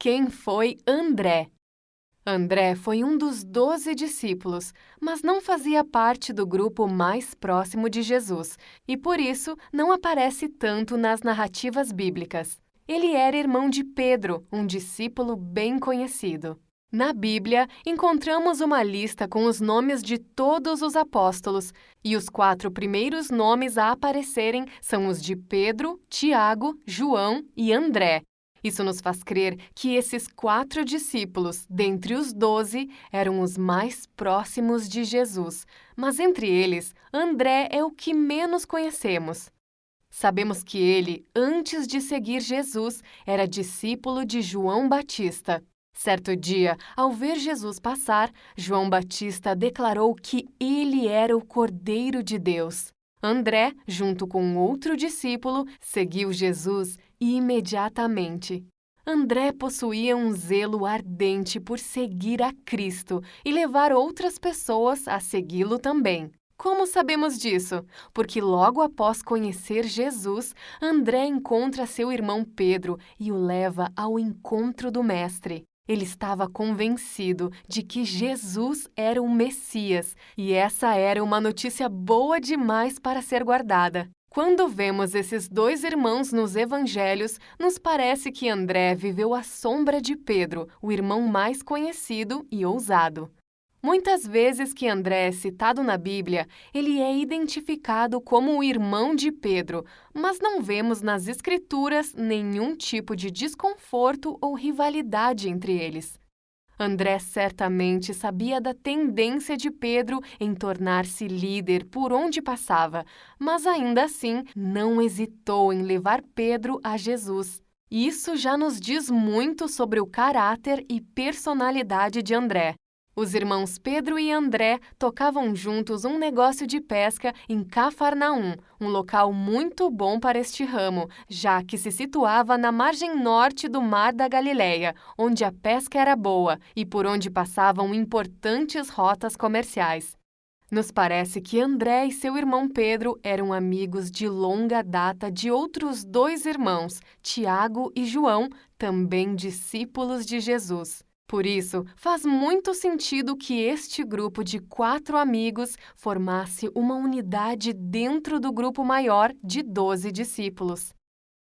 Quem foi André? André foi um dos 12 discípulos, mas não fazia parte do grupo mais próximo de Jesus e, por isso, não aparece tanto nas narrativas bíblicas. Ele era irmão de Pedro, um discípulo bem conhecido. Na Bíblia, encontramos uma lista com os nomes de todos os apóstolos, e os 4 primeiros nomes a aparecerem são os de Pedro, Tiago, João e André. Isso nos faz crer que esses 4 discípulos, dentre os 12, eram os mais próximos de Jesus, mas entre eles, André é o que menos conhecemos. Sabemos que ele, antes de seguir Jesus, era discípulo de João Batista. Certo dia, ao ver Jesus passar, João Batista declarou que ele era o Cordeiro de Deus. André, junto com outro discípulo, seguiu Jesus imediatamente. André possuía um zelo ardente por seguir a Cristo e levar outras pessoas a segui-lo também. Como sabemos disso? Porque logo após conhecer Jesus, André encontra seu irmão Pedro e o leva ao encontro do Mestre. Ele estava convencido de que Jesus era o Messias, e essa era uma notícia boa demais para ser guardada. Quando vemos esses 2 irmãos nos evangelhos, nos parece que André viveu à sombra de Pedro, o irmão mais conhecido e ousado. Muitas vezes que André é citado na Bíblia, ele é identificado como o irmão de Pedro, mas não vemos nas Escrituras nenhum tipo de desconforto ou rivalidade entre eles. André certamente sabia da tendência de Pedro em tornar-se líder por onde passava, mas ainda assim não hesitou em levar Pedro a Jesus. Isso já nos diz muito sobre o caráter e personalidade de André. Os irmãos Pedro e André tocavam juntos um negócio de pesca em Cafarnaum, um local muito bom para este ramo, já que se situava na margem norte do Mar da Galileia, onde a pesca era boa e por onde passavam importantes rotas comerciais. Nos parece que André e seu irmão Pedro eram amigos de longa data de outros 2 irmãos, Tiago e João, também discípulos de Jesus. Por isso, faz muito sentido que este grupo de 4 amigos formasse uma unidade dentro do grupo maior de 12 discípulos.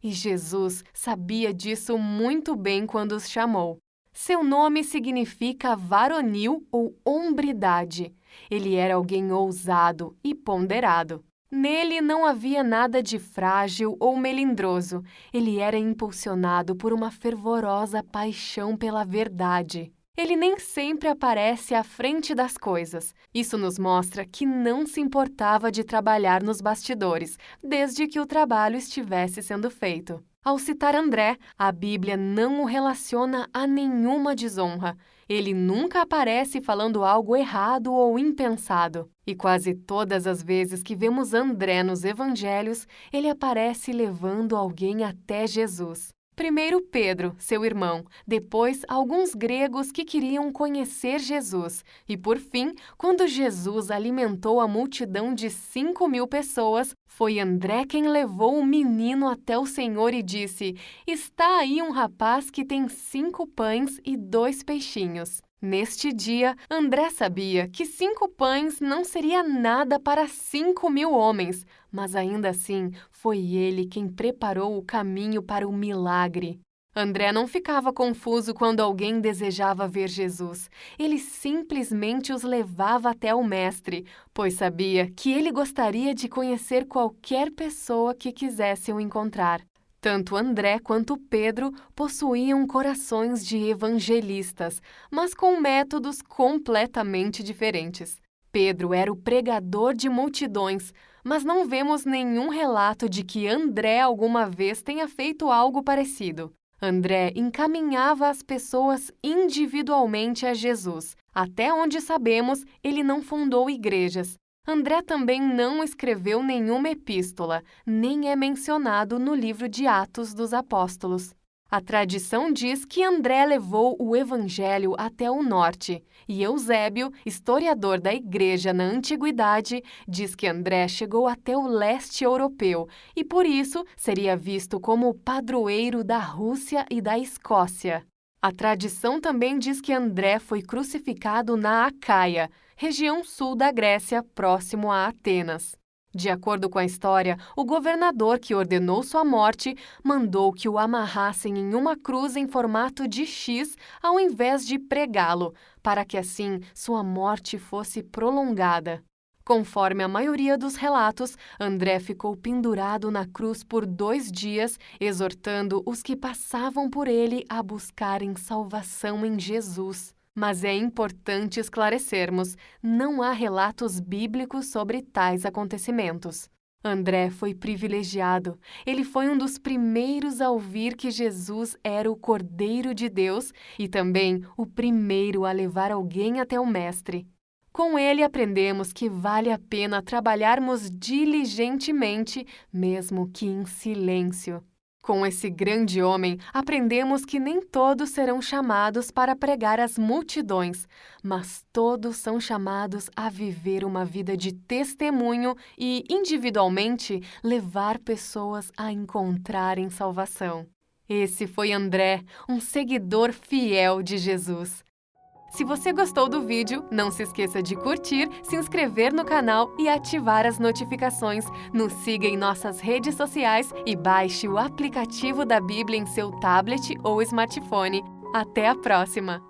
E Jesus sabia disso muito bem quando os chamou. Seu nome significa varonil ou hombridade. Ele era alguém ousado e ponderado. Nele não havia nada de frágil ou melindroso. Ele era impulsionado por uma fervorosa paixão pela verdade. Ele nem sempre aparece à frente das coisas. Isso nos mostra que não se importava de trabalhar nos bastidores, desde que o trabalho estivesse sendo feito. Ao citar André, a Bíblia não o relaciona a nenhuma desonra. Ele nunca aparece falando algo errado ou impensado. E quase todas as vezes que vemos André nos evangelhos, ele aparece levando alguém até Jesus. Primeiro Pedro, seu irmão, depois alguns gregos que queriam conhecer Jesus, e por fim, quando Jesus alimentou a multidão de 5.000 pessoas, foi André quem levou o menino até o Senhor e disse: "Está aí um rapaz que tem 5 pães e 2 peixinhos." Neste dia, André sabia que 5 pães não seria nada para 5.000 homens, mas ainda assim foi ele quem preparou o caminho para o milagre. André não ficava confuso quando alguém desejava ver Jesus. Ele simplesmente os levava até o Mestre, pois sabia que ele gostaria de conhecer qualquer pessoa que quisesse o encontrar. Tanto André quanto Pedro possuíam corações de evangelistas, mas com métodos completamente diferentes. Pedro era o pregador de multidões, mas não vemos nenhum relato de que André alguma vez tenha feito algo parecido. André encaminhava as pessoas individualmente a Jesus. Até onde sabemos, ele não fundou igrejas. André também não escreveu nenhuma epístola, nem é mencionado no livro de Atos dos Apóstolos. A tradição diz que André levou o evangelho até o norte, e Eusébio, historiador da igreja na antiguidade, diz que André chegou até o leste europeu e por isso seria visto como o padroeiro da Rússia e da Escócia. A tradição também diz que André foi crucificado na Acaia, região sul da Grécia, próximo a Atenas. De acordo com a história, o governador que ordenou sua morte mandou que o amarrassem em uma cruz em formato de X ao invés de pregá-lo, para que assim sua morte fosse prolongada. Conforme a maioria dos relatos, André ficou pendurado na cruz por 2 dias, exortando os que passavam por ele a buscarem salvação em Jesus. Mas é importante esclarecermos, não há relatos bíblicos sobre tais acontecimentos. André foi privilegiado. Ele foi um dos primeiros a ouvir que Jesus era o Cordeiro de Deus e também o primeiro a levar alguém até o Mestre. Com ele aprendemos que vale a pena trabalharmos diligentemente, mesmo que em silêncio. Com esse grande homem, aprendemos que nem todos serão chamados para pregar às multidões, mas todos são chamados a viver uma vida de testemunho e, individualmente, levar pessoas a encontrarem salvação. Esse foi André, um seguidor fiel de Jesus. Se você gostou do vídeo, não se esqueça de curtir, se inscrever no canal e ativar as notificações. Nos siga em nossas redes sociais e baixe o aplicativo da Bíblia em seu tablet ou smartphone. Até a próxima!